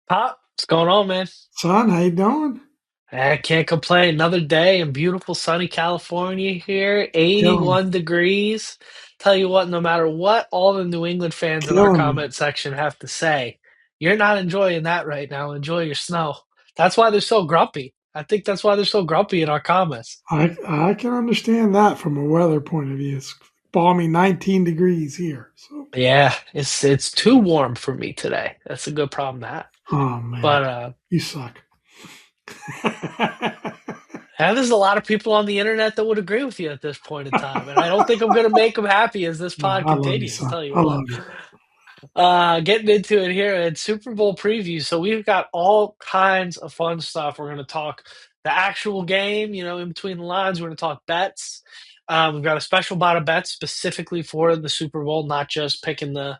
Pop, what's going on, man? Son, how you doing? I can't complain. Another day in beautiful sunny California here, Killing, 81 degrees. Tell you what, no matter what all the New England fans in our killing me. comment section have to say, you're not enjoying that right now. Enjoy your snow. That's why they're so grumpy. I think that's why they're so grumpy in our comments. I can understand that from a weather point of view. It's balmy 19 degrees here. So, Yeah, it's too warm for me today. That's a good problem to have. oh man, But you suck. there's a lot of people on the internet that would agree with you at this point in time, and I don't think I'm going to make them happy as this No, pod I love you, continues. son. Tell you I what, love you. getting into it here at Super Bowl preview. So we've got all kinds of fun stuff. We're going to talk the actual game, in between the lines. We're going to talk bets. We've got a special bout of bets specifically for the Super Bowl, not just picking the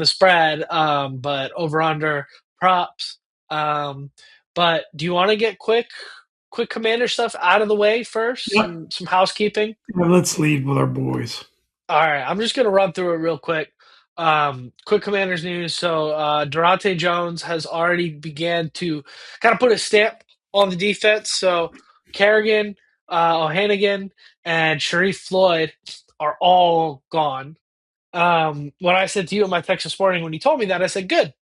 spread, but over under props. Um, but do you want to get quick Commander stuff out of the way first? Yep. Some housekeeping. Well, let's lead with our boys. All right, I'm just gonna run through it real quick. Quick Commanders news. So Durante Jones has already began to kind of put a stamp on the defense. So Kerrigan, O'Hanigan, and Sharif Floyd are all gone. What I said to you in my text this morning when you told me that, I said, "Good,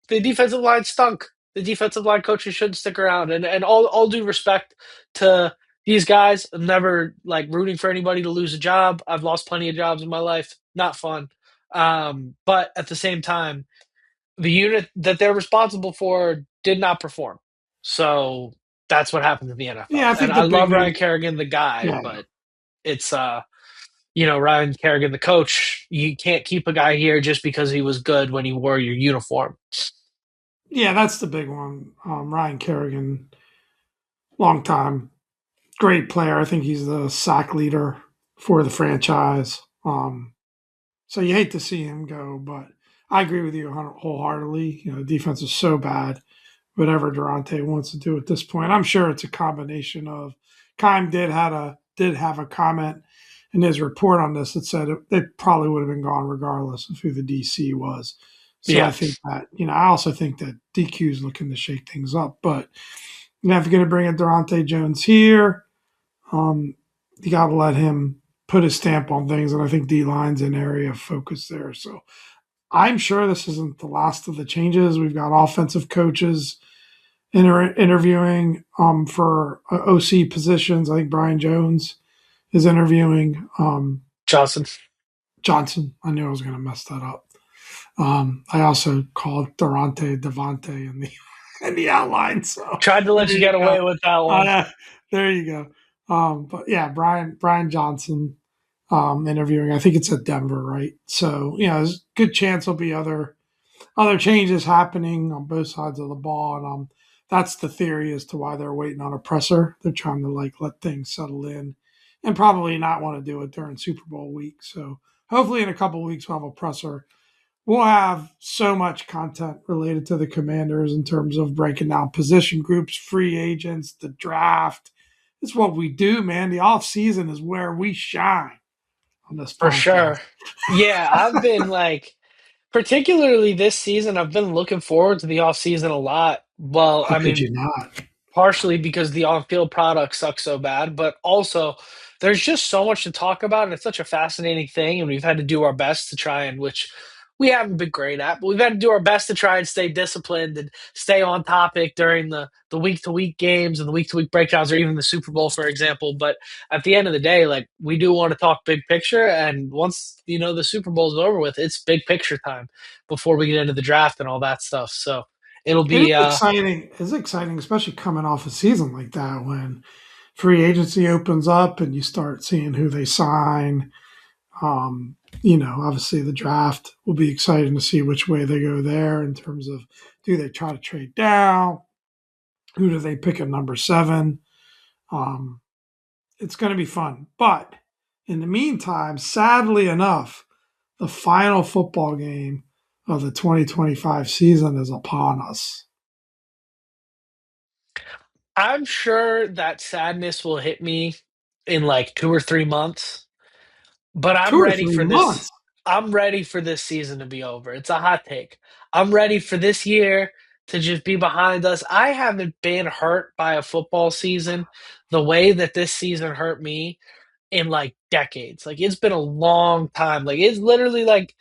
the defensive line stunk. The defensive line coaches shouldn't stick around." And all due respect to these guys, I'm never like rooting for anybody to lose a job. I've lost plenty of jobs in my life. Not fun. But at the same time, the unit that they're responsible for did not perform. So that's what happens in the Yeah, NFL. I And think I the big love Ryan news. Kerrigan, the guy, Yeah, but it's Ryan Kerrigan, the coach. You can't keep a guy here just because he was good when he wore your uniform. yeah, that's the big one. Ryan Kerrigan, long time, great player. I think he's the sack leader for the franchise. So you hate to see him go, but I agree with you wholeheartedly. The defense is so bad. Whatever Durante wants to do at this point, I'm sure it's a combination of. Keim did have a comment in his report on this that said they probably would have been gone regardless of who the DC was. So I Yeah, think that I also think that DQ is looking to shake things up, but if you're going to bring in Durante Jones here, um, you got to let him put his stamp on things, and I think D line's an area of focus there. So I'm sure this isn't the last of the changes. We've got offensive coaches interviewing for OC positions. I think Brian Jones is interviewing Johnson. Johnson. I knew I was going to mess that up. I also called Durante Devante in the in the outline. So Tried to there let you you get go. away with that one. Uh, there you go. But yeah, Brian Johnson interviewing. I think it's at Denver, right? So there's a good chance there'll be other changes happening on both sides of the ball, and that's the theory as to why they're waiting on a presser. They're trying to like let things settle in, and probably not want to do it during Super Bowl week. So hopefully, in a couple of weeks, we'll have a presser. We'll have so much content related to the Commanders in terms of breaking down position groups, free agents, the draft. It's what we do, man. The off season is where we shine on this For podcast. sure. Yeah, I've been like, particularly this season, I've been looking forward to the offseason a lot. Well, How I could mean, you not? partially because the on-field product sucks so bad, but also there's just so much to talk about, and it's such a fascinating thing, and we've had to do our best to try and which we haven't been great at, but we've had to do our best to try and stay disciplined and stay on topic during the week-to-week games and the week-to-week breakdowns, or even the Super Bowl, for example. But at the end of the day, like we do want to talk big picture, and once the Super Bowl is over with, it's big picture time before we get into the draft and all that stuff. So it'll It is be exciting. It's exciting, especially coming off a season like that when free agency opens up and you start seeing who they sign. Obviously the draft will be exciting to see which way they go there in terms of do they try to trade down? Who do they pick at number seven? Um, it's going to be fun. But in the meantime, sadly enough, the final football game of the 2025 season is upon us. I'm sure that sadness will hit me in like 2 or 3 months, but Two I'm or ready three for this. months. I'm ready for this season to be over. It's a hot take. I'm ready for this year to just be behind us. I haven't been hurt by a football season the way that this season hurt me in like decades. Like it's been a long time. Like it's literally like,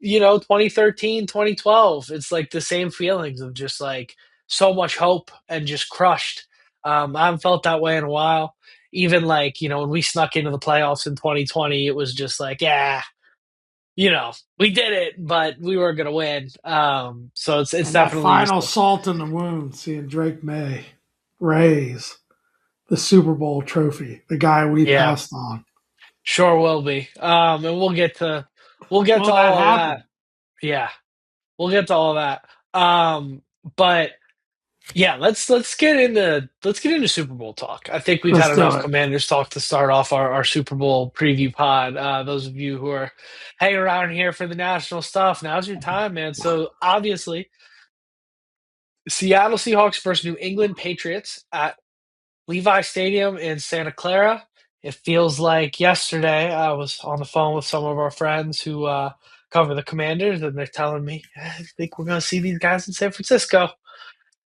2013, 2012. It's like the same feelings of just like so much hope and just crushed. I haven't felt that way in a while. Even like, when we snuck into the playoffs in 2020, it was just like, yeah, we did it, but we weren't going to win. So it's And that definitely just final salt in the wound, seeing Drake May raise the Super Bowl trophy, the guy we yeah, passed on. sure will be. And we'll get to Will that all of that. happen? Yeah, we'll get to all that. But yeah, let's get into Super Bowl talk. I think we've Let's had do enough it. Commanders talk to start off our Super Bowl preview pod. Those of you who are hanging around here for the national stuff, now's your time, man. So obviously, Seattle Seahawks versus New England Patriots at Levi Stadium in Santa Clara. It feels like yesterday I was on the phone with some of our friends who cover the Commanders, and they're telling me, I think we're going to see these guys in San Francisco.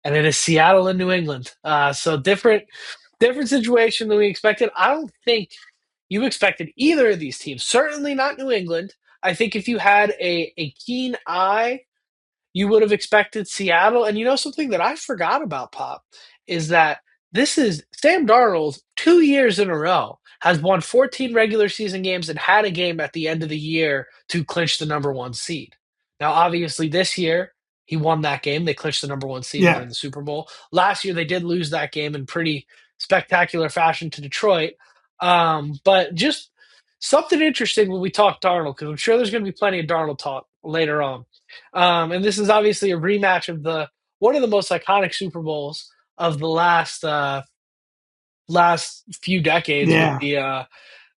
And it is Seattle and New England. So different situation than we expected. I don't think you expected either of these teams. Certainly not New England. I think if you had a keen eye, you would have expected Seattle. And something that I forgot about, Pop, is that this is Sam Darnold 2 years in a row has won 14 regular season games and had a game at the end of the year to clinch the number one seed. Now, obviously, this year he won that game. They clinched the number one seed and they're Yeah, in the Super Bowl. Last year they did lose that game in pretty spectacular fashion to Detroit. But just something interesting when we talk Darnold, because I'm sure there's going to be plenty of Darnold talk later on. And this is obviously a rematch of the one of the most iconic Super Bowls of the last few decades with yeah,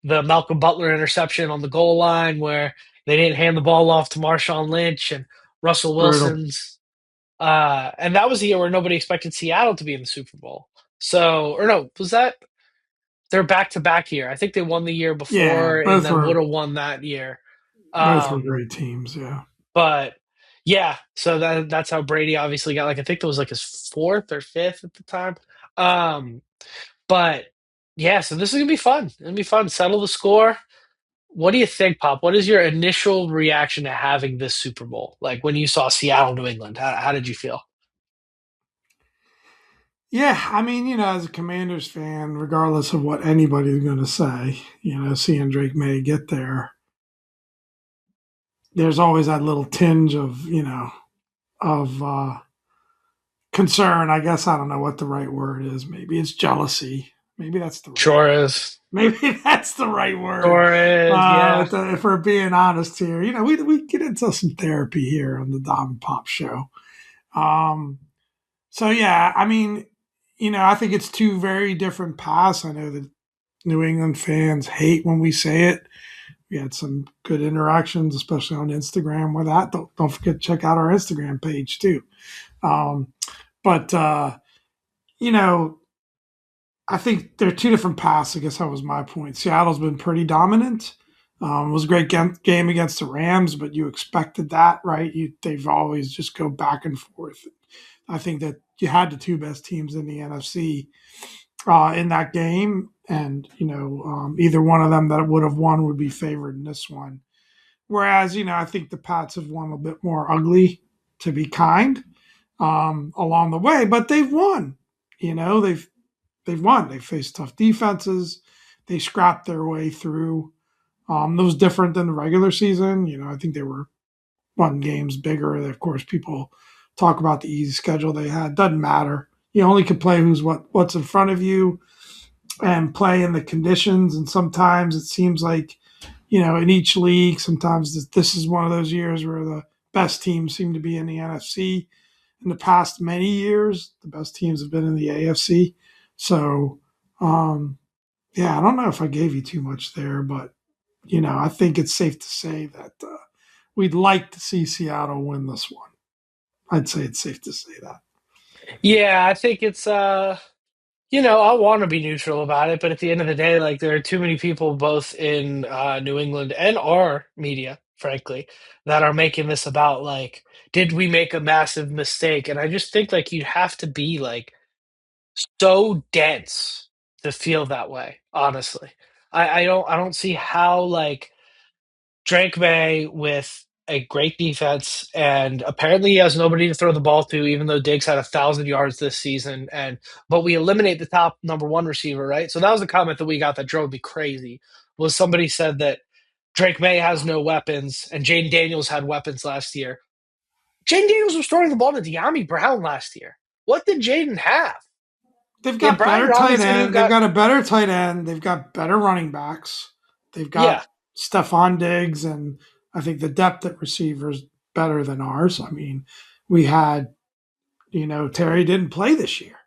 the Malcolm Butler interception on the goal line where they didn't hand the ball off to Marshawn Lynch and Russell brutal. Wilson's. And that was the year where nobody expected Seattle to be in the Super Bowl. So, or no, was that their back to back year? I think they won the year Yeah, before and then would have won that year. both were Um, great teams. Yeah, But yeah, so that's how Brady obviously got like I think that was like his fourth or fifth at the time. Um, but yeah, so this is gonna be fun. It'll be fun. Settle the score. What do you think, Pop? What is your initial reaction to having this Super Bowl? Like when you saw Seattle, New England, how did you feel? yeah. I mean, as a Commanders fan, regardless of what anybody's going to say, seeing Drake May get there, there's always that little tinge of of concern. I guess I don't know what the right word is. Maybe it's jealousy. Maybe that's the right Sure word. is. Maybe that's the right word. Sure is. Yeah. If we're being honest here, we get into some therapy here on the Dom and Pop show. Um, so yeah, I mean, I think it's two very different paths. I know that New England fans hate when we say it. We had some good interactions, especially on Instagram with that. Don't forget to check out our Instagram page too. Um, but you know, I think they're two different paths. I guess that was my point. Seattle's been pretty dominant. It was a great game against the Rams, but you expected that, right? They've always just go back and forth. I think that you had the two best teams in the NFC in that game, and either one of them that would have won would be favored in this one. Whereas I think the Pats have won a bit more ugly, to be kind, along the way, but they've won. They've won. They faced tough defenses. They scrapped their way through. That was different than the regular season. I think they were one games bigger. Of course, people talk about the easy schedule they had. Doesn't matter. You only can play what's in front of you and play in the conditions. And sometimes it seems like, in each league, sometimes this is one of those years where the best teams seem to be in the NFC. In the past many years, the best teams have been in the AFC. So, yeah, I don't know if I gave you too much there, but I think it's safe to say that we'd like to see Seattle win this one. I'd say it's safe to say that. Yeah, I think it's I want to be neutral about it, but at the end of the day, like there are too many people both in New England and our media frankly, that are making this about like, did we make a massive mistake? And I just think like you'd have to be like so dense to feel that way, honestly. I don't see how like Drake May with a great defense, and apparently he has nobody to throw the ball to, even though Diggs had 1,000 yards this season. And but we eliminate the top number one receiver, right? So that was a comment that we got that drove me crazy. Was somebody said that Drake May has no weapons, and Jaden Daniels had weapons last year. Jaden Daniels was throwing the ball to De'Ami Brown last year. What did Jaden have? They've He had got Brian better tight Robinson, who end. They've got got a better tight end. They've got better running backs. They've yeah, got Stephon Diggs, and I think the depth at receivers better than ours. I mean, we had Terry didn't play this year.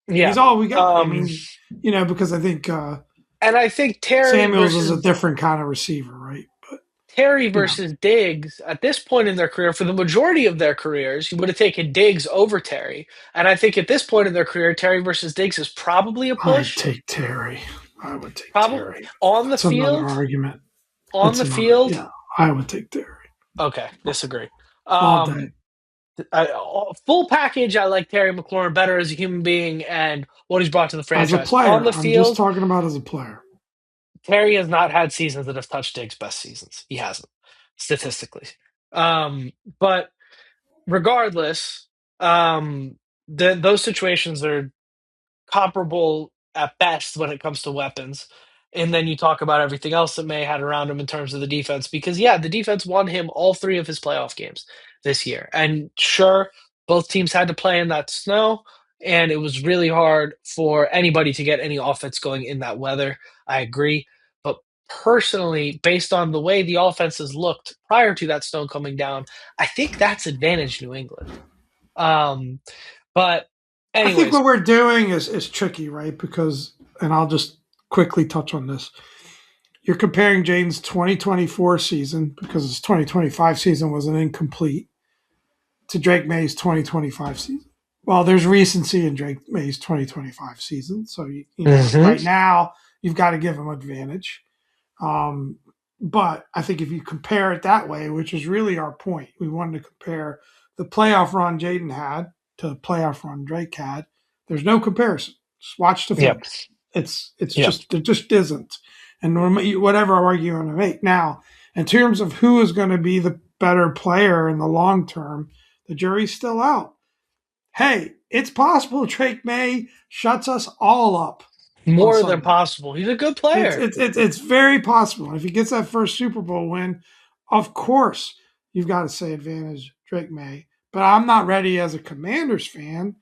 yeah. He's all we got. I Um, mean, because I think and I think Samuels is a different kind of receiver, right? But Terry you know, versus Diggs at this point in their career, for the majority of their careers, you would have taken Diggs over Terry. And I think at this point in their career, Terry versus Diggs is probably a I'd push. take Terry. I would take Probably Terry. on the That's another field. argument. On That's the another. field. Yeah, I would take Terry Okay, disagree. all day. Um, full package. I like Terry McLaurin better as a human being and what he's brought to the As a franchise. On player, the I'm just field, talking about as a player. Terry has not had seasons that have touched Diggs' best seasons. He hasn't, statistically. Um, but regardless, those situations are comparable at best when it comes to weapons. And then you talk about everything else that May had around him in terms of the defense, because yeah, the defense won him all three of his playoff games this year. And sure, both teams had to play in that snow, and it was really hard for anybody to get any offense going in that weather. I agree. But personally, based on the way the offenses looked prior to that snow coming down, I think that's advantage New England. Um, but I think anyways, what we're doing is tricky, right? Because, and I'll just quickly touch on this. You're comparing Jaden's 2024 season because his 2025 season was an incomplete to Drake May's 2025 season. Well, there's recency in Drake May's 2025 season, so Mhm. right now you've got to give him advantage. Um, but I think if you compare it that way, which is really our point, we wanted to compare the playoff run Jaden had to the playoff run Drake had. There's no comparison. Just watch the Yep. film. It's Yep. just it just isn't. And whatever argument you want to make now, in terms of who is going to be the better player in the long term, the jury's still out. Hey, it's possible Drake May shuts us all up on More than Sunday. possible. He's a good It's player. it's it's it's very possible. And if he gets that first Super Bowl win, of course you've got to say advantage Drake May. But I'm not ready as a Commanders fan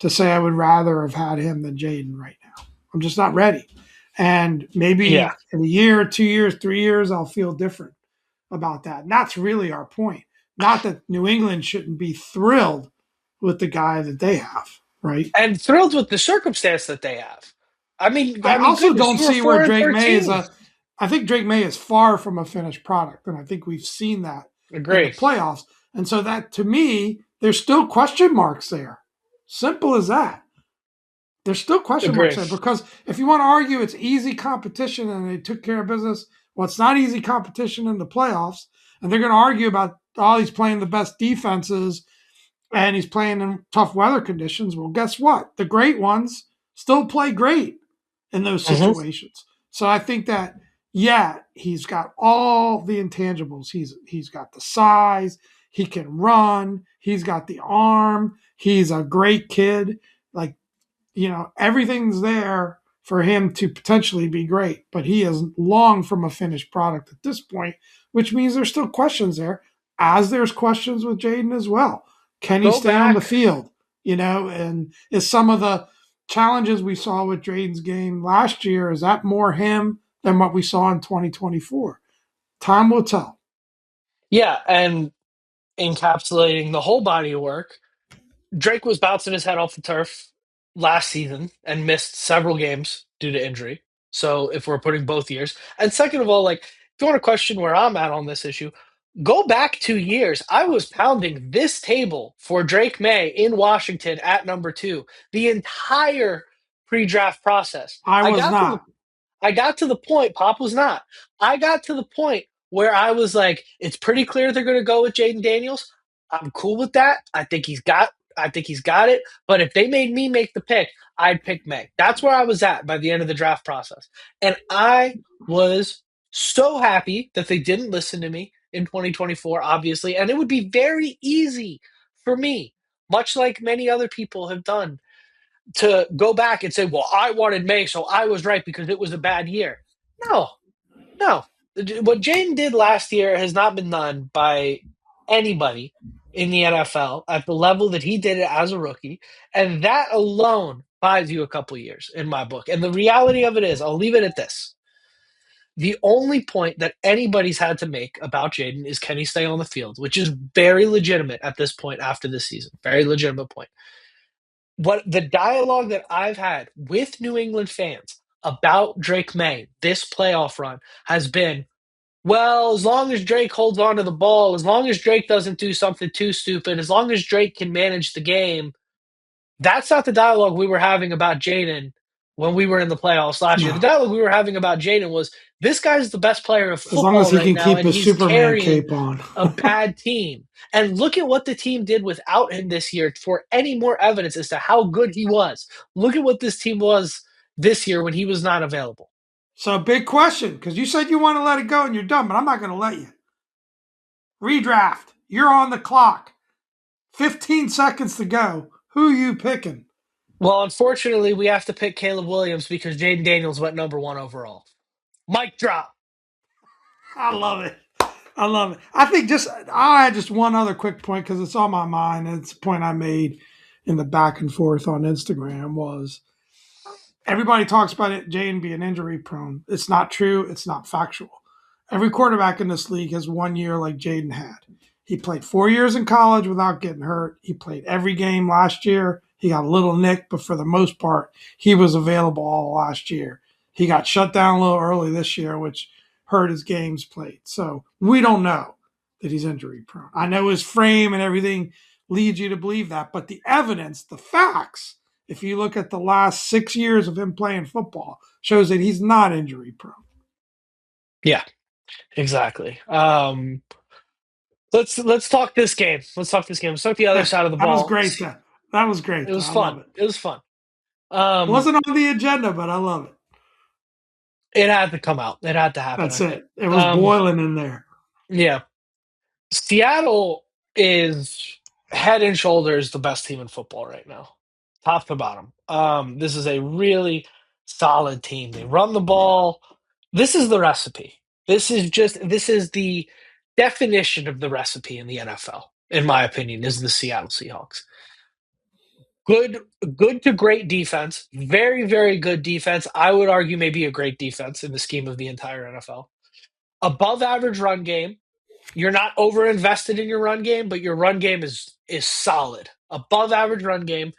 to say I would rather have had him than Jaden right now. I'm just not ready. And Yeah. maybe in a year, 2 years, 3 years, I'll feel different about that. And that's really our point. Not that New England shouldn't be thrilled with the guy that they have, right? And thrilled with the circumstance that they have. I mean I I mean also goodness, don't you were see where four and Drake May is 13. a. I think Drake May is far from a finished product, and I think we've seen that in the Agree. playoffs. And so that to me, there's still question marks there. Simple as that. There's still question marks Agree. there because if you want to argue it's easy competition and they took care of business, well, it's not easy competition in the playoffs, and they're going to argue about he's playing the best defenses and he's playing in tough weather conditions. Well, guess what? The great ones still play great in those Hmm. situations. So I think that yeah, he's got all the intangibles. He's got the size, he can run, he's got the arm, he's a great kid. Like, everything's there for him to potentially be great, but he is long from a finished product at this point, which means there's still questions there, as there's questions with Jaden as well. Can he Go stay on the back. field? And is some of the challenges we saw with Jaden's game last year, is that more him than what we saw in 2024? Time will tell. Yeah, and encapsulating the whole body of work. Drake was bouncing his head off the turf last season and missed several games due to injury. So if we're putting both years, and second of all, like if you want to question where I'm at on this issue, go back 2 years. I was pounding this table for Drake May in Washington at number two the entire pre-draft process. I was not. I got to the point. Pop was not. I got to the point where I was like, it's pretty clear they're going to go with Jaden Daniels. I'm cool with that. I think he's got it. But if they made me make the pick, I'd pick May. That's where I was at by the end of the draft process. And I was so happy that they didn't listen to me in 2024, obviously. And it would be very easy for me, much like many other people have done, to go back and say, well, I wanted May, so I was right because it was a bad year. No, no. What Jaden did last year has not been done by anybody in the NFL at the level that he did it as a rookie. And that alone buys you a couple years in my book. And the reality of it is, I'll leave it at this. The only point that anybody's had to make about Jaden is can he stay on the field, which is very legitimate at this point after this season. Very legitimate point. What the dialogue that I've had with New England fans about Drake May this playoff run has been, well, as long as Drake holds on to the ball, as long as Drake doesn't do something too stupid, as long as Drake can manage the game, that's not the dialogue we were having about Jaden when we were in the playoffs last year. The No, dialogue we were having about Jaden was this guy's the best player of as long as football he right can now, keep and his he's Superman carrying cape on. a bad team. And look at what the team did without him this year for any more evidence as to how good he was. Look at what this team was this year when he was not available. So, big question, because you said you want to let it go and you're done, but I'm not going to let you. Redraft. You're on the clock. 15 seconds to go. Who you picking? Well, unfortunately, we have to pick Caleb Williams because Jaden Daniels went number one overall. Mic drop. I love it. I love it. I think I'll add just one other quick point because it's on my mind. And it's a point I made in the back and forth on Instagram was everybody talks about it, Jaden being injury prone. It's not true. It's not factual. Every quarterback in this league has 1 year like Jaden had. He played 4 years in college without getting hurt. He played every game last year. He got a little nick, but for the most part, he was available all last year. He got shut down a little early this year, which hurt his games played. So we don't know that he's injury prone. I know his frame and everything leads you to believe that, but the evidence, the facts, if you look at the last 6 years of him playing football, shows that he's not injury prone. Yeah, exactly. Let's talk this game. Let's talk this game. Let's talk the other Yeah, side of the that was ball. great. That was It great. was I love fun. it. It was fun. It Um, wasn't on the agenda, but I love it. it had to come out. It had to happen. I That's think. it. It was Um, boiling in there. yeah, Seattle is head and shoulders the best team in football right now, top to bottom. This is a really solid team. They run the ball. This is the recipe. This is the definition of the recipe in the NFL, in my opinion, is the Seattle Seahawks. Good, good to great defense. Very, very good defense. I would argue maybe a great defense in the scheme of the entire NFL. Above average run game. You're not over invested in your run game, but your run game is solid. Above average run game,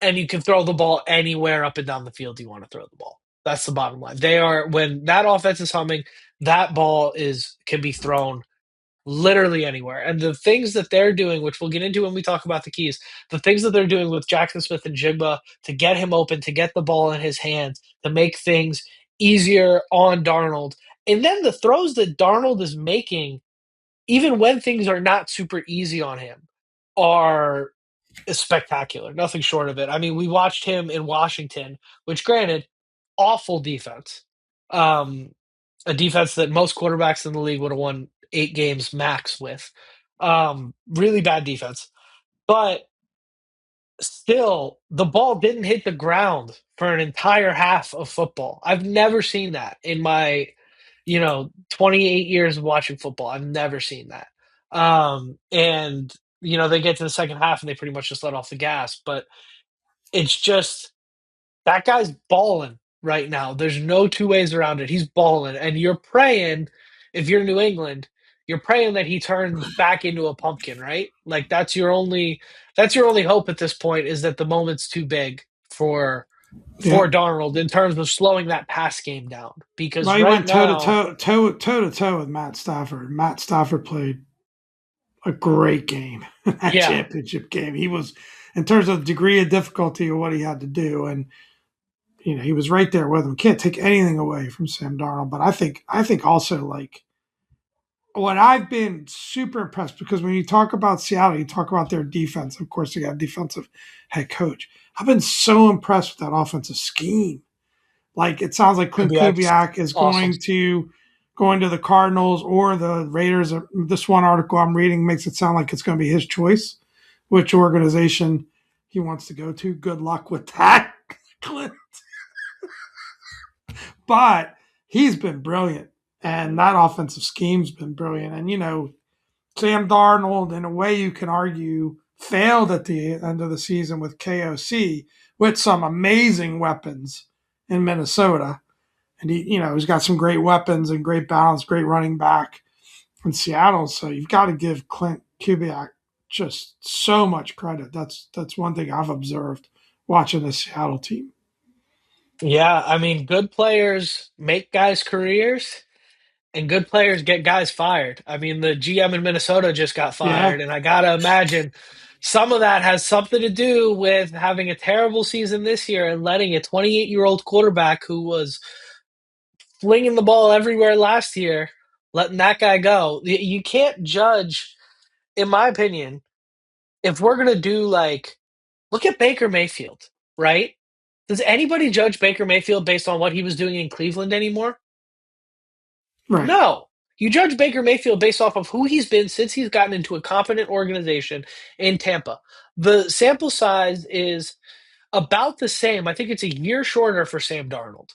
and you can throw the ball anywhere up and down the field you want to throw the ball. That's the bottom line. They are when that offense is humming, that ball is can be thrown literally anywhere. And the things that they're doing, which we'll get into when we talk about the keys, the things that they're doing with Jackson Smith and Jigba to get him open, to get the ball in his hands, to make things easier on Darnold. And then the throws that Darnold is making even when things are not super easy on him, are spectacular. Nothing short of it. I mean, we watched him in Washington, which granted, awful defense. Um, a defense that most quarterbacks in the league would have won 8 games max with. Really bad defense. But still, the ball didn't hit the ground for an entire half of football. I've never seen that in my 28 years of watching football. I've never seen that. And they get to the second half and they pretty much just let off the gas. But it's just that guy's balling right now. There's no two ways around it. He's balling, and you're praying if you're New England, you're praying that he turns back into a pumpkin, right? Like that's your only hope at this point is that the moment's too big for Yep. Darnold in terms of slowing that pass game down. Because Well, he right went toe to now, toe, toe to toe with Matt Stafford. Matt Stafford played a great game in that yeah, championship game. He was, in terms of degree of difficulty of what he had to do, and he was right there with him. Can't take anything away from Sam Darnold, but I think also like what I've been super impressed, because when you talk about Seattle, you talk about their defense. Of course, they got a defensive head coach. I've been so impressed with that offensive scheme. Like it sounds like Clint Kubiak's Kubiak is awesome. going to the Cardinals or the Raiders. This one article I'm reading makes it sound like it's going to be his choice, which organization he wants to go to. Good luck with that, Clint. But he's been brilliant, and that offensive scheme's been brilliant. And Sam Darnold, in a way, you can argue, failed at the end of the season with KOC with some amazing weapons in Minnesota. And he's got some great weapons and great balance, great running back in Seattle. So you've got to give Clint Kubiak just so much credit. That's one thing I've observed watching the Seattle team. Yeah, I mean, good players make guys' careers, and good players get guys fired. I mean, the GM in Minnesota just got Yeah, fired, and I gotta imagine some of that has something to do with having a terrible season this year and letting a 28-year-old quarterback who was flinging the ball everywhere last year, letting that guy go. You can't judge, in my opinion, if we're gonna do like, look at Baker Mayfield, right? Does anybody judge Baker Mayfield based on what he was doing in Cleveland anymore? right. No. You judge Baker Mayfield based off of who he's been since he's gotten into a competent organization in Tampa. The sample size is about the same. I think it's a year shorter for Sam Darnold.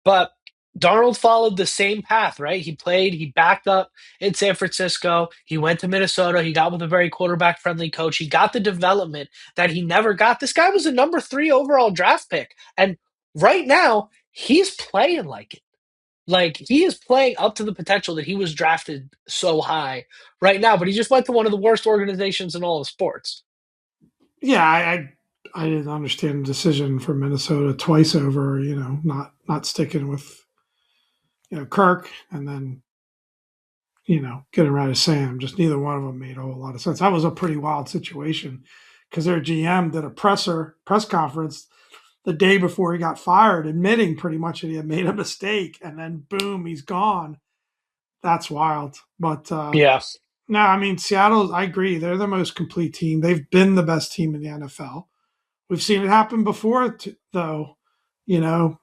But Darnold followed the same path, right? He backed up in San Francisco. He went to Minnesota. He got with a very quarterback friendly coach. He got the development that he never got. This guy was a number 3 overall draft pick. And right now, he's playing like it. Like he is playing up to the potential that he was drafted so high right now, but he just went to one of the worst organizations in all of sports. Yeah, I didn't understand the decision for Minnesota twice over. Not sticking with Kirk, and then getting rid of Sam. Just neither one of them made a whole lot of sense. That was a pretty wild situation because their GM did a press conference the day before he got fired, admitting pretty much that he had made a mistake, and then boom, he's gone. That's wild. But Yeah. no, I mean Seattle. I agree. They're the most complete team. They've been the best team in the NFL. We've seen it happen before, though. You know,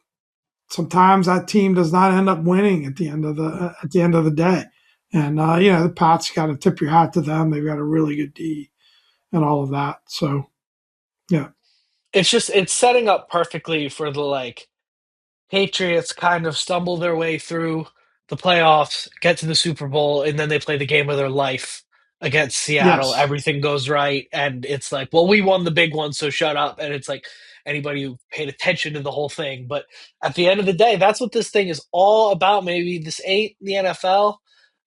sometimes that team does not end up winning at the end of the day. And the Pats got to tip your hat to them. They've got a really good D and all of that. So yeah, It's setting up perfectly for the like Patriots kind of stumble their way through the playoffs, get to the Super Bowl, and then they play the game of their life against Seattle. yes, Everything goes right, and it's like, well, we won the big one, so shut up. And it's like anybody who paid attention to the whole thing. But at the end of the day, that's what this thing is all about. Maybe this ain't the NFL,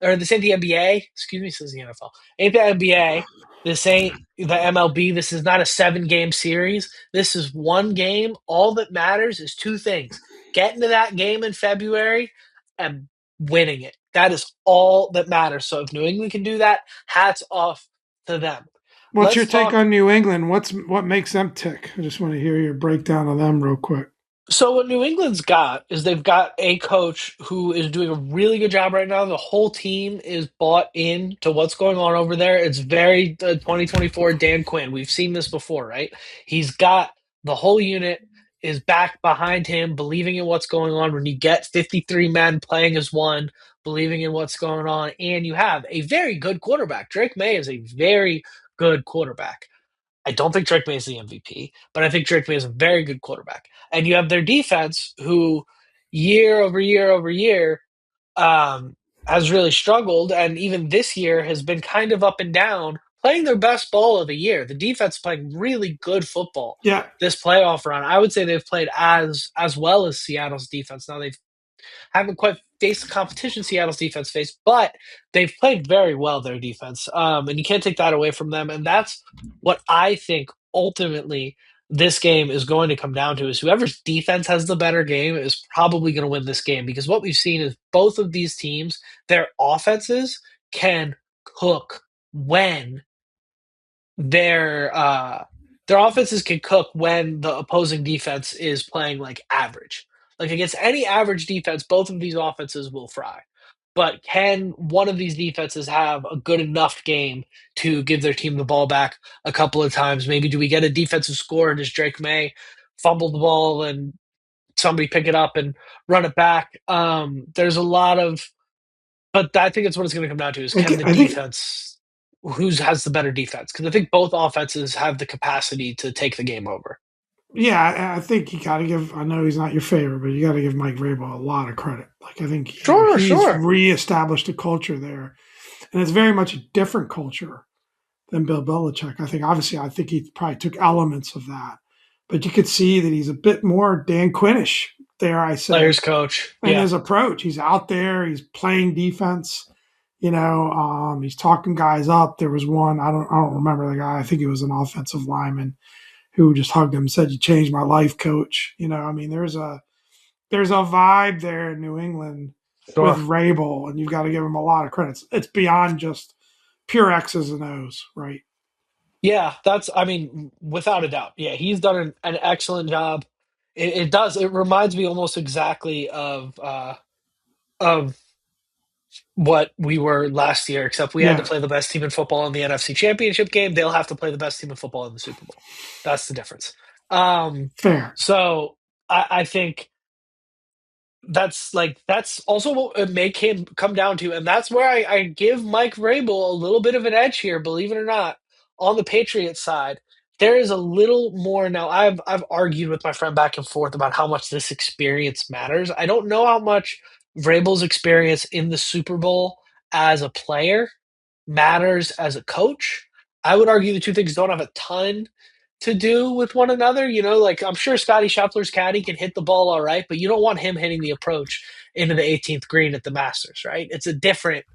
or this ain't the NBA. Excuse me, this is the NFL. Ain't the NBA. This ain't the MLB. This is not a 7-game series. This is one game. All that matters is two things: getting to that game in February and winning it. That is all that matters. So if New England can do that, hats off to them. what's your Let's take talk. on New England? What makes them tick? I just want to hear your breakdown of them real quick. So what New England's got is they've got a coach who is doing a really good job right now. The whole team is bought in to what's going on over there. It's very 2024 Dan Quinn. We've seen this before, right? He's got the whole unit is back behind him, believing in what's going on. When you get 53 men playing as one, believing in what's going on, and you have a very good quarterback. Drake May is a very good quarterback. I don't think Drake May is the MVP, but I think Drake May is a very good quarterback. And you have their defense, who year over year over year um, has really struggled, and even this year has been kind of up and down, playing their best ball of the year. The defense playing really good football Yeah, this playoff run. I would say they've played as well as Seattle's defense. Now they've haven't quite faced the competition Seattle's defense faced, but they've played very well their defense, and you can't take that away from them. And that's what I think ultimately this game is going to come down to: is whoever's defense has the better game is probably going to win this game. Because what we've seen is both of these teams, their offenses can cook when their uh their offenses can cook when the opposing defense is playing like average. Like against any average defense, both of these offenses will fry. but can one of these defenses have a good enough game to give their team the ball back a couple of times? Maybe do we get a defensive score and does Drake May fumble the ball and somebody pick it up and run it back? There's a lot of, but I think it's what it's going to come down to is I, can the I think, defense, who has the better defense? Because I think both offenses have the capacity to take the game over. yeah, I think you got to give. I know he's not your favorite, but you got to give Mike Vrabel a lot of credit. Like I think Sure, he's sure. reestablished a culture there, and it's very much a different culture than Bill Belichick. I think obviously I think he probably took elements of that, but you could see that he's a bit more Dan Quinnish, dare I Players say, coach. in Yeah. his approach. He's out there, he's playing defense. He's talking guys up. There was one I don't remember the guy. I think it was an offensive lineman who just hugged him and said, "You changed my life, coach." I mean, there's a vibe there in New England with Sure. Rabel, and you've got to give him a lot of credits. It's beyond just pure X's and O's, right? Yeah, I mean, without a doubt. Yeah, he's done an excellent job. It does. It reminds me almost exactly of what we were last year, except we had to Yeah, play the best team in football in the NFC Championship game. They'll have to play the best team in football in the Super Bowl. That's the difference. Um, fair. so I think that's also what it may come down to, and that's where I give Mike Vrabel a little bit of an edge here, believe it or not, on the Patriots side. There is a little more now. I've argued with my friend back and forth about how much this experience matters. I don't know how much Vrabel's experience in the Super Bowl as a player matters as a coach. I would argue the two things don't have a ton to do with one another. Like I'm sure Scotty Scheffler's caddy can hit the ball all right, but you don't want him hitting the approach into the 18th green at the Masters, right? It's a different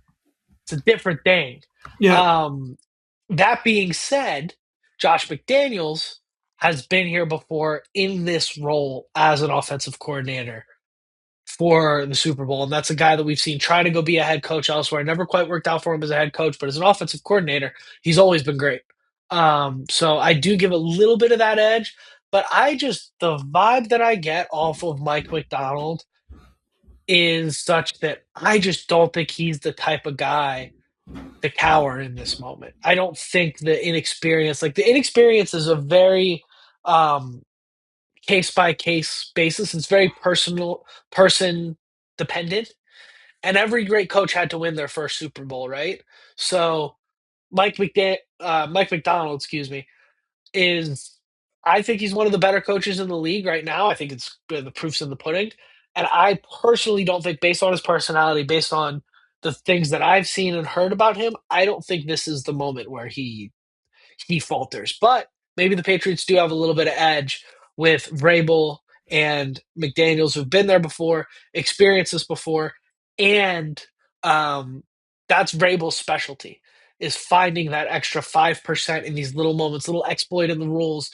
thing. Yeah, Um, that being said, Josh McDaniels has been here before in this role as an offensive coordinator for the Super Bowl. And that's a guy that we've seen try to go be a head coach elsewhere. Never quite worked out for him as a head coach, but as an offensive coordinator, he's always been great. So I do give a little bit of that edge, but the vibe that I get off of Mike McDonald is such that I just don't think he's the type of guy to cower in this moment. I don't think the inexperience is a very um, case by case basis. It's very person dependent. And every great coach had to win their first Super Bowl, right? So Mike McDonald, excuse me, is I think he's one of the better coaches in the league right now. I think it's the proof's in the pudding. And I personally don't think, based on his personality, based on the things that I've seen and heard about him, I don't think this is the moment where he falters. But maybe the Patriots do have a little bit of edge with Vrabel and McDaniels, who've been there before, experienced this before, and um, that's Vrabel's specialty is finding that extra 5% in these little moments, little exploit in the rules,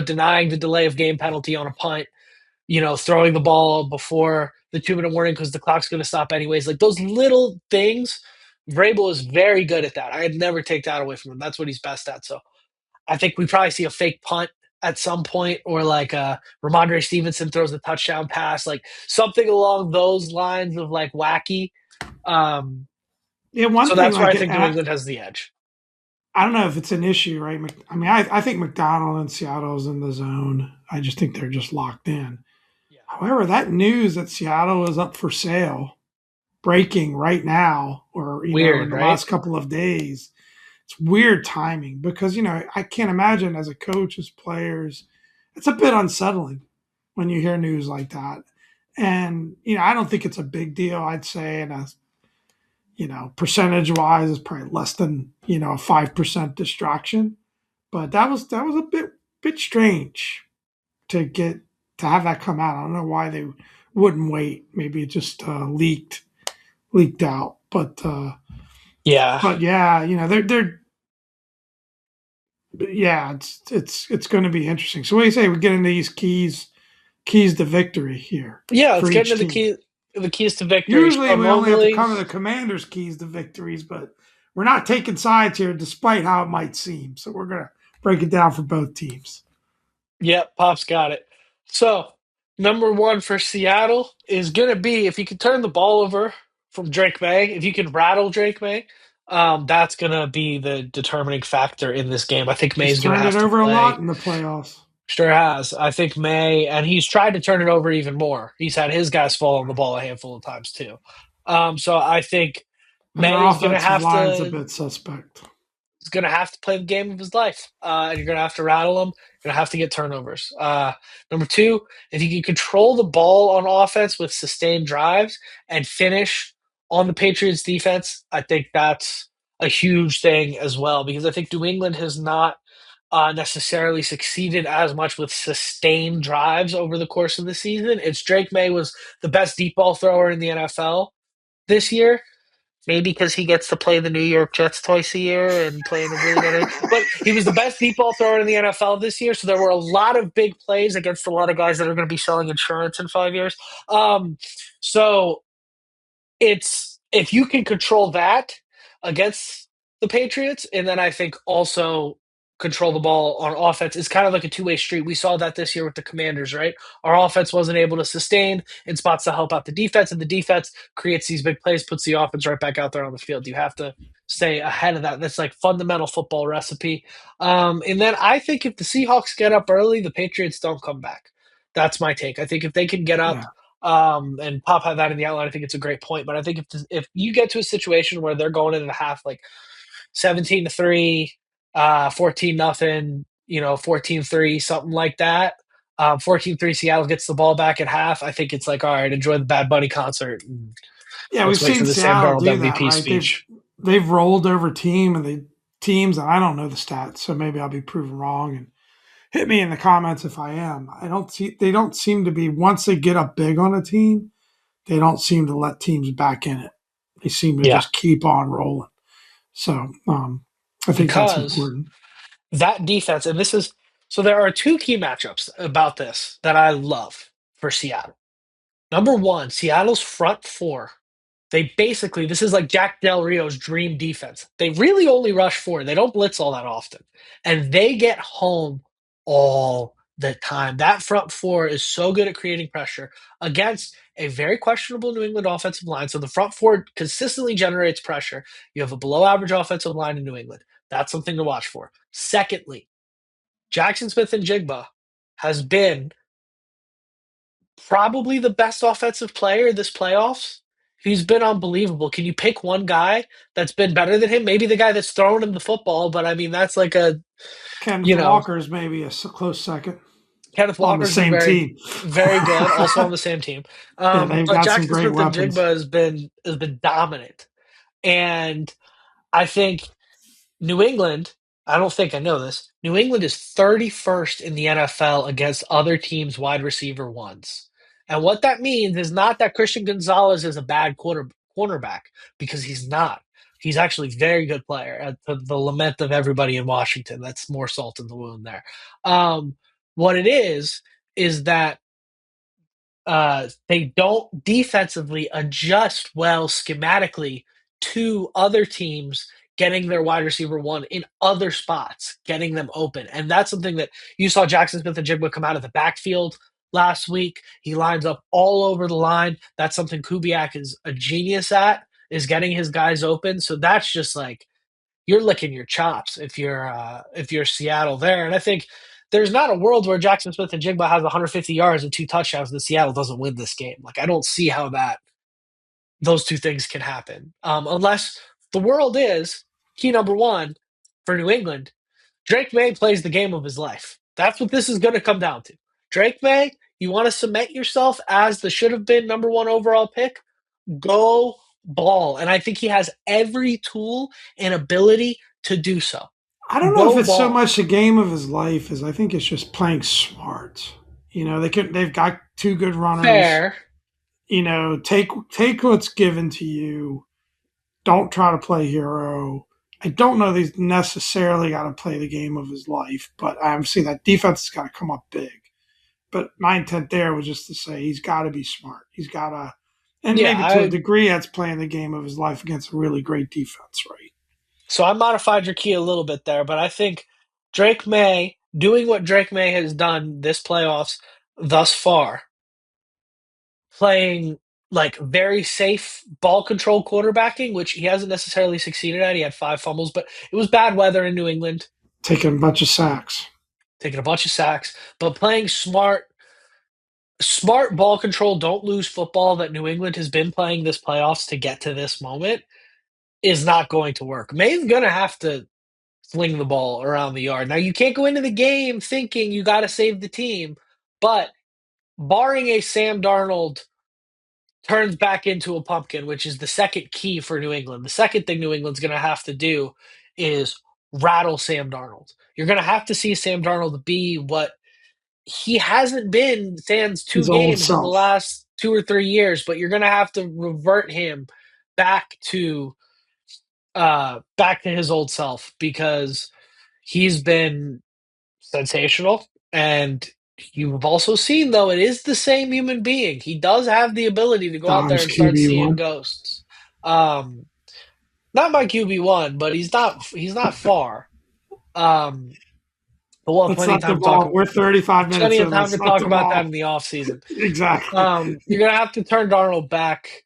denying the delay of game penalty on a punt, throwing the ball before the 2-minute warning because the clock's going to stop anyways. Like those little things, Vrabel is very good at that. I'd never take that away from him. That's what he's best at. So I think we probably see a fake punt at some point, or like Ramondre Stevenson throws a touchdown pass, like something along those lines of like wacky. Um, yeah. One so thing, that's where I like, think New England has the edge. I don't know if it's an issue, right? I mean, I think McDonald and Seattle's in the zone. I just think they're just locked in. Yeah. However, that news that Seattle is up for sale, breaking right now, or in Weird, the right? last couple of days, it's weird timing because I can't imagine as a coach, as players, it's a bit unsettling when you hear news like that. And I don't think it's a big deal. I'd say in a percentage wise, it's probably less than a 5% distraction. But that was a bit strange to get to have that come out. I don't know why they wouldn't wait. Maybe it just leaked out. Yeah. But yeah, they're yeah, it's going to be interesting. So what do you say we get into these keys to victory here Yeah, let's for get each into team? the keys to victory. Usually So we only have to normally, cover the Commanders' keys to victories, but we're not taking sides here, despite how it might seem. So we're gonna break it down for both teams. yep, Pop's got it. So number one for Seattle is gonna be if you can turn the ball over from Drake May. If you can rattle Drake May, that's gonna be the determining factor in this game. I think He's May's gonna turned it have to over a lot play. in the playoffs. Sure has. I think May, and he's tried to turn it over even more. He's had his guys fall on the ball a handful of times too. So I think And their May offensive line's a bit suspect. is gonna have to play the game of his life, and you're gonna have to rattle him. You're gonna have to get turnovers. Number two, if you can control the ball on offense with sustained drives and finish on the Patriots defense, I think that's a huge thing as well because I think New England has not necessarily succeeded as much with sustained drives over the course of the season. It's Drake May was the best deep ball thrower in the NFL this year. Maybe because he gets to play the New York Jets twice a year and play in a really bad area. But he was the best deep ball thrower in the NFL this year. So there were a lot of big plays against a lot of guys that are going to be selling insurance in 5 years. So it's if you can control that against the Patriots, and then I think also control the ball on offense. It's kind of like a two-way street. We saw that this year with the Commanders, right? Our offense wasn't able to sustain in spots to help out the defense, and the defense creates these big plays, puts the offense right back out there on the field. You have to stay ahead of that. That's like fundamental football recipe. And then I think if the Seahawks get up early, the Patriots don't come back. That's my take. I think if they can get up Yeah. and Pop had that in the outline. I think it's a great point. But I think if you get to a situation where they're going into the half like 17-3, 14-0, 14-3, something like that. 14-3, Seattle gets the ball back at half. I think it's like, all right, enjoy the Bad Bunny concert. And Yeah, we've let's wait for seen the Sam Seattle Darnold do that, MVP right? speech. They've rolled over teams, and I don't know the stats, so maybe I'll be proven wrong. And hit me in the comments if I am. I don't see they don't seem to be once they get up big on a team, they don't seem to let teams back in it. They seem to Yeah, just keep on rolling. So I think that's because important. that defense, and this is so there are two key matchups about this that I love for Seattle. Number one, Seattle's front four. They basically, this is like Jack Del Rio's dream defense. They really only rush four. They don't blitz all that often. And they get home all the time. That front four is so good at creating pressure against a very questionable New England offensive line. So the front four consistently generates pressure. You have a below average offensive line in New England. That's something to watch for. Secondly, Jackson Smith and Jigba has been probably the best offensive player this playoffs. He's been unbelievable. Can you pick one guy that's been better than him? Maybe the guy that's throwing him the football, but I mean that's like a Kenneth you know Walker's maybe a close second Kenneth on the Walker's been same very team. very good, also on the same team. Yeah, they've But got some Jackson great Smith and weapons. Jigba has been dominant, and I think New England, I don't think I know this. New England is 31st in the NFL against other teams' wide receiver ones. And what that means is not that Christian Gonzalez is a bad cornerback, because he's not. He's actually a very good player at the lament of everybody in Washington. That's more salt in the wound there. What it is that they don't defensively adjust well schematically to other teams getting their wide receiver one in other spots, getting them open. And that's something that you saw Jackson Smith and Jigba come out of the backfield last week. He lines up all over the line. That's something Kubiak is a genius at, is getting his guys open. So that's just like you're licking your chops if you're Seattle there. And I think there's not a world where Jackson Smith and Jigba has 150 yards and two touchdowns and Seattle doesn't win this game. Like I don't see how that those two things can happen unless the world is key number one for New England. Drake May plays the game of his life. That's what this is going to come down to. Drake May, you want to cement yourself as the should have been number one overall pick? Go ball. And I think he has every tool and ability to do so. I don't know if Go it's so ball. much the game of his life as I think it's just playing smart. They've got two good runners. Fair. Take what's given to you. Don't try to play hero. I don't know that he's necessarily got to play the game of his life, but I'm seeing that defense has got to come up big. But my intent there was just to say he's got to be smart. He's got to, and Yeah, maybe to a I degree, that's playing the game of his life against a really great defense, right? so I modified your key a little bit there, but I think Drake May doing what Drake May has done this playoffs thus far, playing like very safe ball control quarterbacking, which he hasn't necessarily succeeded at. He had 5 fumbles, but it was bad weather in New England, Taking a bunch of sacks. taking a bunch of sacks, but playing smart ball control, don't lose football that New England has been playing this playoffs to get to this moment is not going to work. May's going to have to fling the ball around the yard. Now, you can't go into the game thinking you got to save the team, but barring a Sam Darnold turns back into a pumpkin, which is the second key for New England. The second thing New England's going to have to do is rattle Sam Darnold. You're going to have to see Sam Darnold be what he hasn't been sans two His old games in the self. last 2 or 3 years, but you're going to have to revert him back to back to his old self because he's been sensational. And you've also seen, though, it is the same human being. He does have the ability to go out there Don's and start seeing QB1. ghosts. Um, Not my QB1, but he's not far. Um, but we'll have Let's plenty of let the time to talk. ball. We're 35 Plenty minutes of in. time Let's to let talk the about that ball. in the off season. Exactly. You're gonna have to turn Darnold back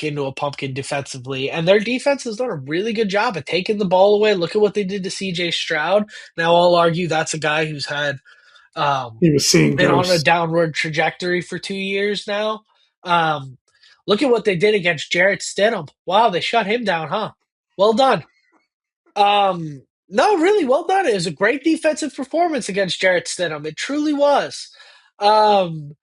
into a pumpkin defensively, and their defense has done a really good job at taking the ball away. Look at what they did to C.J. Stroud. Now, I'll argue that's a guy who's had He was seeing been on a ghosts. downward trajectory for 2 years now. Um, Look at what they did against Jarrett Stidham. Wow, they shut him down, huh? Well done. No, really, well done. It was a great defensive performance against Jarrett Stidham. It truly was. Um,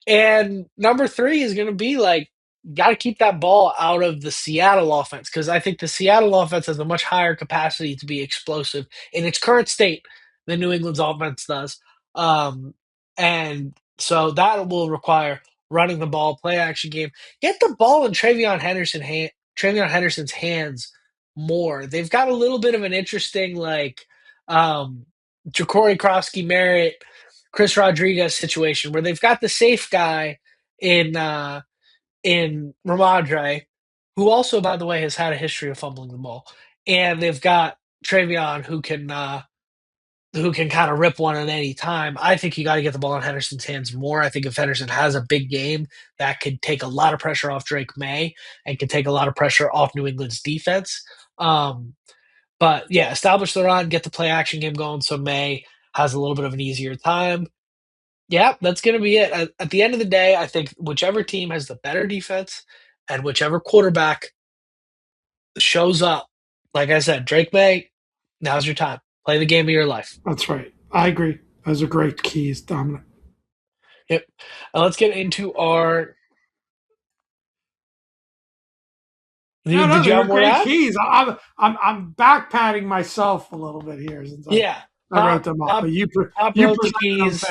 and number three is going to be like, got to keep that ball out of the Seattle offense because I think the Seattle offense has a much higher capacity to be explosive in its current state than New England's offense does. Um, and so that will require running the ball, play action game. Get the ball in Travion Henderson's hands more. They've got a little bit of an interesting Ja'Cory Krosky Merritt, Chris Rodriguez situation where they've got the safe guy in Ramadre, who also, by the way, has had a history of fumbling the ball, and they've got Travion who can kind of rip one at any time. I think you got to get the ball in Henderson's hands more. I think if Henderson has a big game, that could take a lot of pressure off Drake May and could take a lot of pressure off New England's defense. Um, but yeah, establish the run, get the play action game going so May has a little bit of an easier time. Yeah, that's going to be it. At the end of the day, I think whichever team has the better defense and whichever quarterback shows up, like I said, Drake May, now's your time. Play the game of your life. That's right. I agree. Those are great keys, Dominic. Yep. Let's get into our. No, no, Did you they have were more to great add? keys. I'm back patting myself a little bit here since Yeah. I wrote them up, Pop, but Pop you wrote the presented them keys.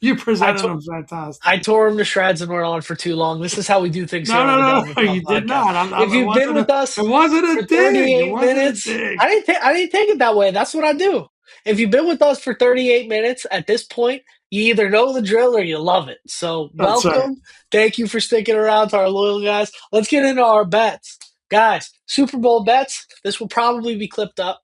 you I, presented to, them fantastic. I tore them to shreds and we're on for too long. This is how we do things No, here on no, the no, Down the no, Pub you did podcast. not. If you've been with It us wasn't for a dig. It 38 wasn't a minutes, dig. I didn't take it that way. That's what I do. If you've been with us for 38 minutes at this point, you either know the drill or you love it. So, That's right. welcome. Thank you for sticking around to our loyal guys. Let's get into our bets. Guys, Super Bowl bets. This will probably be clipped up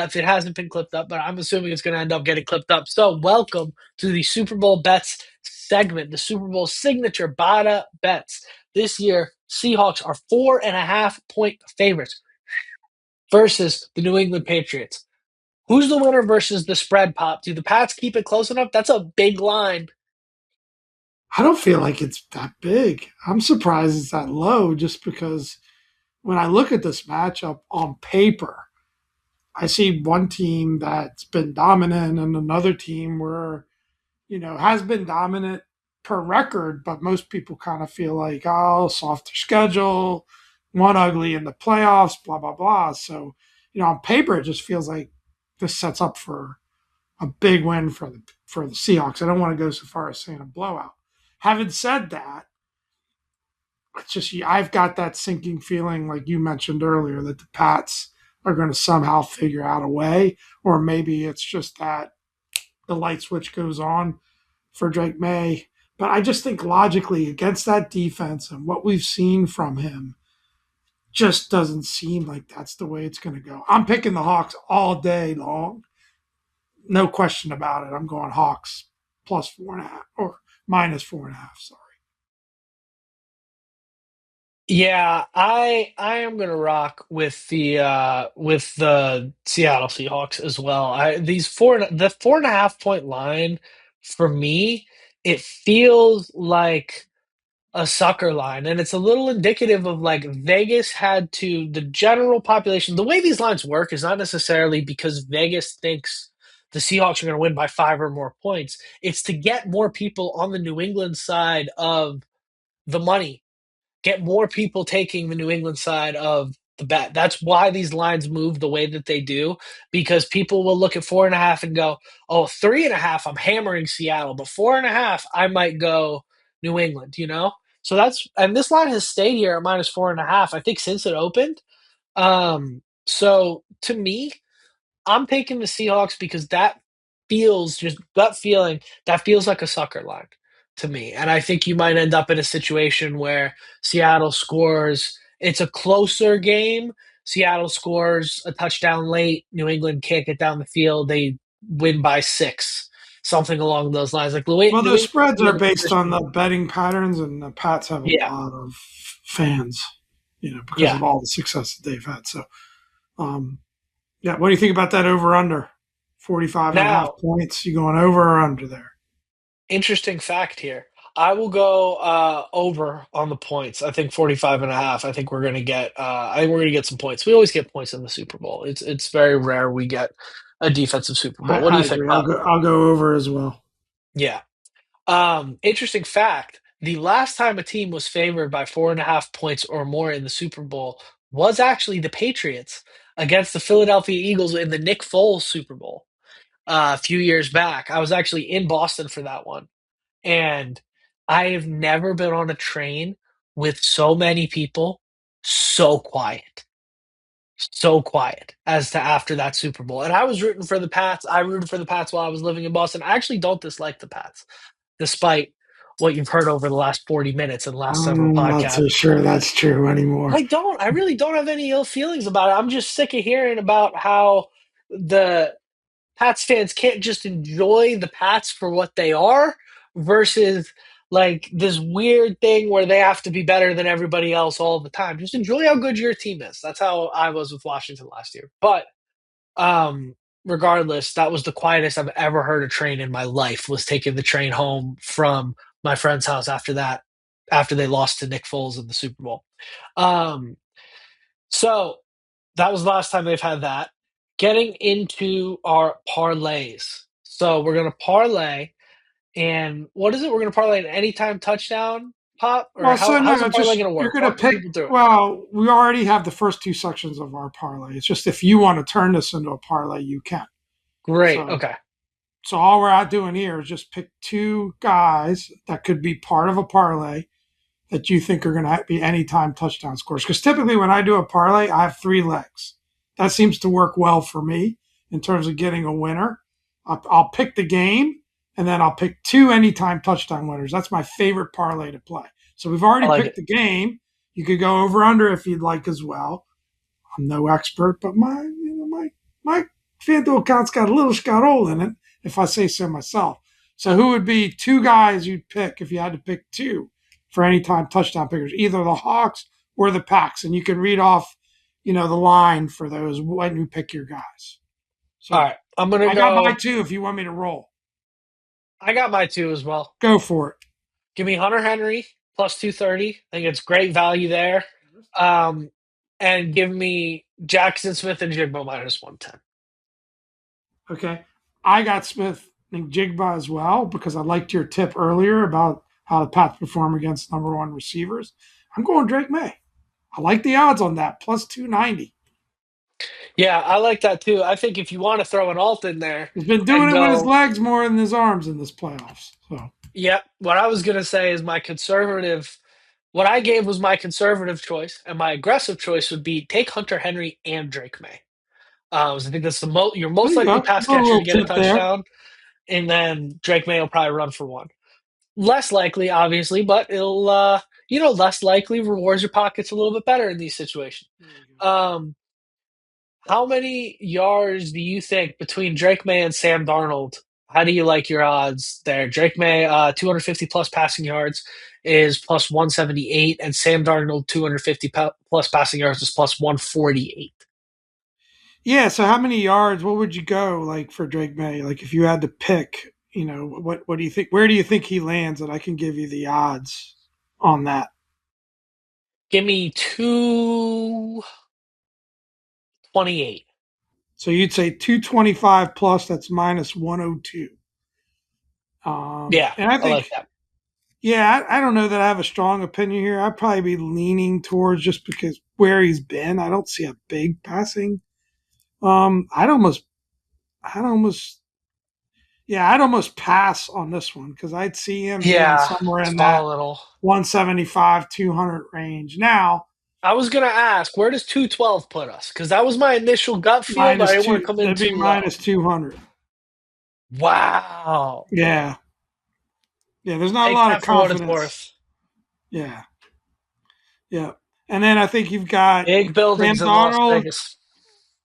if it hasn't been clipped up, but I'm assuming it's going to end up getting clipped up. So, welcome to the Super Bowl bets segment, the Super Bowl signature Bada bets. This year, Seahawks are 4.5 point favorites versus the New England Patriots. Who's the winner versus the spread, Pop? Do the Pats keep it close enough? That's a big line. I don't feel like it's that big. I'm surprised it's that low just because when I look at this matchup on paper, I see one team that's been dominant and another team where, has been dominant per record, but most people kind of feel like, oh, softer schedule, one ugly in the playoffs, blah, blah, blah. So, on paper, it just feels like this sets up for a big win for the Seahawks. I don't want to go so far as saying a blowout. Having said that, it's just I've got that sinking feeling, like you mentioned earlier, that the Pats are going to somehow figure out a way, or maybe it's just that the light switch goes on for Drake May. But I just think logically against that defense and what we've seen from him, just doesn't seem like that's the way it's going to go. I'm picking the Hawks all day long. No question about it. I'm going Hawks plus 4.5 or minus 4.5. Sorry. Yeah, I am gonna rock with the Seattle Seahawks as well. The 4.5 point line for me, it feels like a sucker line, and it's a little indicative of like Vegas had to the general population. The way these lines work is not necessarily because Vegas thinks the Seahawks are going to win by 5 or more points. It's to get more people on the New England side of the money, get more people taking the New England side of the bet. That's why these lines move the way that they do, because people will look at 4.5 and go, oh, 3.5, I'm hammering Seattle, but 4.5, I might go New England, you know? So and this line has stayed here at -4.5, I think, since it opened. So to me, I'm taking the Seahawks because that feels just gut feeling. That feels like a sucker line to me, and I think you might end up in a situation where Seattle scores. It's a closer game. Seattle scores a touchdown late. New England can't get down the field. They win by 6, something along those lines. Like Well, New those England spreads be are in a based on position. the betting patterns, and the Pats have a Yeah, lot of fans, because yeah. of all the success that they've had. So, um, yeah, what do you think about that over under 45 and a half Now, points? You going over or under there? interesting fact here. I will go over on the points. I think 45.5. I think we're gonna get I think we're gonna get some points. We always get points in the Super Bowl. It's very rare we get a defensive Super Bowl. What do I you think, agree. Pop? I'll go over as well. Yeah. Interesting fact. The last time a team was favored by 4.5 points or more in the Super Bowl was actually the Patriots against the Philadelphia Eagles in the Nick Foles Super Bowl a few years back. I was actually in Boston for that one. And I have never been on a train with so many people so quiet as to after that Super Bowl. And I was rooting for the Pats. I rooted for the Pats while I was living in Boston. I actually don't dislike the Pats, despite what you've heard over the last 40 minutes and last several I'm not podcasts. so sure that's true anymore. I really don't have any ill feelings about it. I'm just sick of hearing about how the Pats fans can't just enjoy the Pats for what they are versus like this weird thing where they have to be better than everybody else all the time. Just enjoy how good your team is. That's how I was with Washington last year. But um regardless, that was the quietest I've ever heard a train in my life, was taking the train home from my friend's house after that, after they lost to Nick Foles in the Super Bowl. Um so that was the last time they've had that. Getting into our parlays. So we're gonna parlay, and what is it? We're gonna parlay an anytime touchdown, Pop, or Well, so no, how's the it's parlay just gonna you're work? going to Walk the pick. people through it. Well, we already have the first two sections of our parlay. It's just if you want to turn this into a parlay, you can. Great. So, Okay. all we're out doing here is just pick two guys that could be part of a parlay that you think are going to be anytime touchdown scores. Because typically, when I do a parlay, I have three legs. That seems to work well for me in terms of getting a winner. I'll pick the game, and then I'll pick two anytime touchdown winners. That's my favorite parlay to play. So we've I already like picked it. the game. You could go over under if you'd like as well. I'm no expert, but my FanDuel account's got a little Scarol in it, if I say so myself. So who would be two guys you'd pick if you had to pick two for any time touchdown pickers, either the Hawks or the Packs, and you can read off, the line for those when you pick your guys. All So right. I'm gonna I got my go. two if you want me to roll. I got my two as well. Go for it. Give me Hunter Henry plus 230. I think it's great value there. Um, and give me Jackson Smith and Jigbo -110. Okay. I got Smith and Jigba as well because I liked your tip earlier about how the Pats perform against number one receivers. I'm going Drake May. I like the odds on that, plus 290. Yeah, I like that too. I think if you want to throw an alt in there He's been doing and it with his go, legs more than his arms in this playoffs. So, yep, what I was going to say is what I gave was my conservative choice, and my aggressive choice would be take Hunter Henry and Drake May. So I think that's you're there most you likely go. pass A catcher little to get a tip there. touchdown, and then Drake May will probably run for one. Less likely, obviously, but it'll, less likely rewards your pockets a little bit better in these situations. There you go. Um, how many yards do you think between Drake May and Sam Darnold? How do you like your odds there? Drake May, 250 plus passing yards is plus 178, and Sam Darnold, 250 plus passing yards is plus 148. Yeah. So how many yards? What would you go like for Drake May? Like if you had to pick, what do you think? Where do you think he lands? And I can give you the odds on that. Give me 228. So you'd say 225 plus. That's minus 102. Yeah, And I I like think, that. yeah, I don't know that I have a strong opinion here. I'd probably be leaning towards just because where he's been. I don't see a big passing. Um, I'd almost, I'd almost, yeah, I'd almost pass on this one because I'd see him being Yeah, somewhere in small that a little. 175, 200 range. Now, I was gonna ask, where does 212 put us? Because that was my initial gut feel, but I minus didn't want two, to come in that'd be too low. minus 200. Wow. Yeah. Yeah. There's not a Take lot of that for what it's confidence. worth. Yeah. Yeah. And then I think you've got Big Sam buildings in Las Donald. Vegas.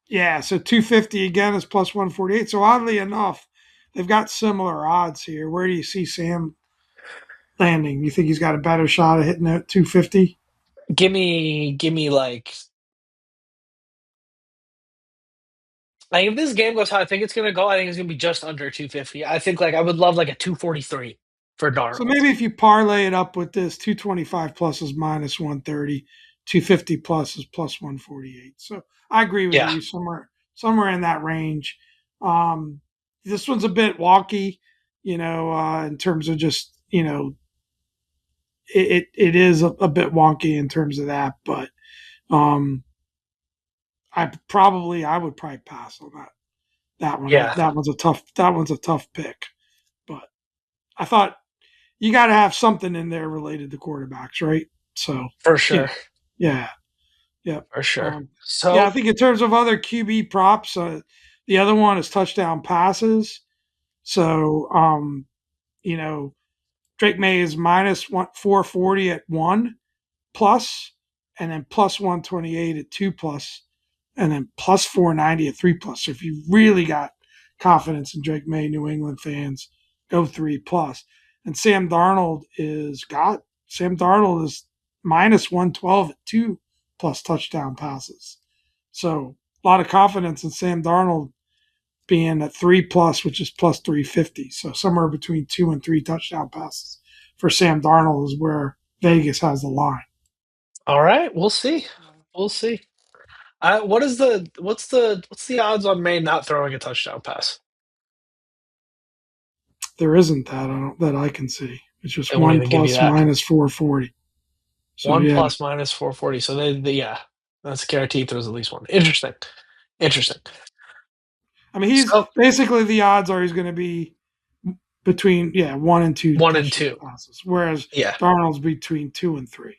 Yeah. So 250 again is plus 148. So oddly enough, they've got similar odds here. Where do you see Sam landing? You think he's got a better shot at hitting that 250? Give me like. Like if this game goes how I think it's gonna go, I think it's gonna be just under 250. I think like I would love like a 243 for So Darnold. maybe if you parlay it up with this, 225 plus is minus 130, 250 plus is plus 148. So I agree with Yeah, you somewhere in that range. Um, this one's a bit wonky, in terms of just it is a bit wonky in terms of that, but um, I would probably pass on that one. yeah, That one's a tough pick, but I thought you got to have something in there related to quarterbacks, right? So, for yeah, sure, yeah, yeah. for sure. Um, yeah, I So think in terms of other QB props, the other one is touchdown passes. So, you know, Drake May is minus 440 at one plus, and then plus 128 at two plus, and then plus 490 at three plus. So if you really got confidence in Drake May, New England fans, go three plus. And Sam Darnold is minus 112 at two plus touchdown passes. So a lot of confidence in Sam Darnold being at three plus, which is plus 350. So somewhere between two and three touchdown passes for Sam Darnold is where Vegas has the line. all right, we'll see. We'll see. What's the odds on May not throwing a touchdown pass? There isn't that I can see. It's just They won't one even give you plus that. minus 440. So One yeah, plus minus 440. So yeah, that's guaranteed. There's at least one. Interesting. Interesting. I mean he's So basically the odds are he's going to be between one and two one and touchdown two. passes, whereas Yeah. Darnold's between two and three.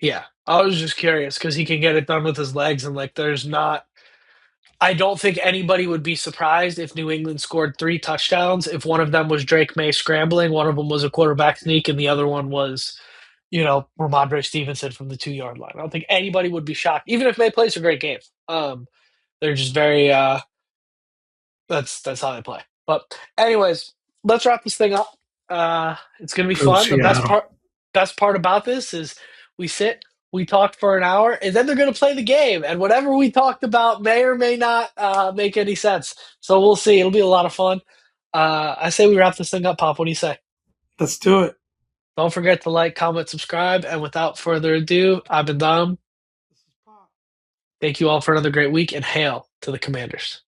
Yeah. I was just curious because he can get it done with his legs, and like there's not I don't think anybody would be surprised if New England scored three touchdowns. If one of them was Drake May scrambling, one of them was a quarterback sneak, and the other one was, Ramondre Stevenson from the 2 yard line. I don't think anybody would be shocked, even if May plays a great game. They're just very that's how they play. But anyways, let's wrap this thing up. It's gonna be Go fun. The Seattle. best part about this is we sit, we talk for an hour, and then they're gonna play the game, and whatever we talked about may or may not make any sense. So we'll see. It'll be a lot of fun. I say we wrap this thing up, Pop. What do you say? Let's do it. Don't forget to like, comment, subscribe, and without further ado, I've been Dom. This is Pop. Thank you all for another great week, and hail to the Commanders.